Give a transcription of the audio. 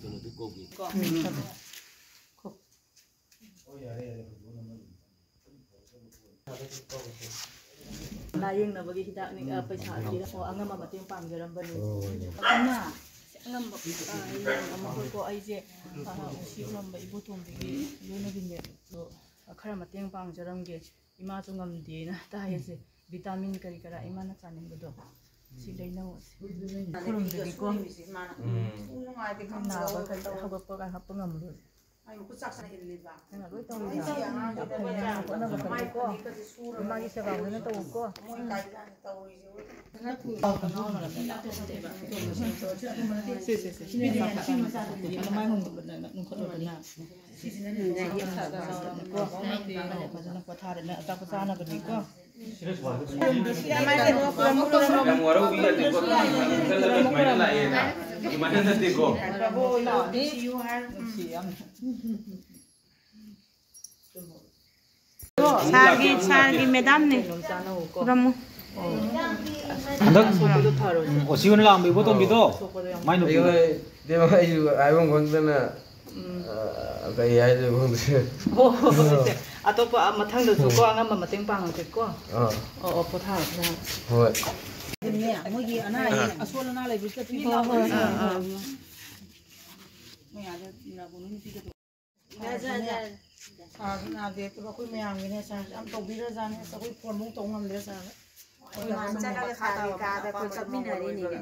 그거도 고기. 나영 나버기 히다 니 पैसा दिरा हो angam ma ting pang jaram bani na angam ama ko ai je si ulam ba ibu tum bi luna bin ne so khara ma ting pang jaram ge ima chu ngam di na ta ye se vitamin kari kara ima na chaning bodo si leina o kurum de ko ngai de kham na ba kari ha ba pa ka pa ngam ru ai ku sak sa hin liba na loi tong ni ya ko na ba kari ko ma gi se ba na to ko moi kai la to ri sim sim sim mai hong ba na nung ko ba na fazendo pothada na ta pasana ba ni ko Yang orang biar di kota lebih main lah ya. Gimana nanti kok? sargi madam nih kamu Andak osiun lang bibo tong bito main Ayo dia mah ayo ngondana kayak aja ngondana. atau apa matang tu suko angam mateng pang ke ko pothada Hoi. ni mo gi ana asol na lai bi ka pi ba mo ya na bu ni pi ka na de ko ko me ang ni sa am to bi ra jan sa ko phone mong tong ngam le sa Manca kalau hari kada kau submit hari ini kan.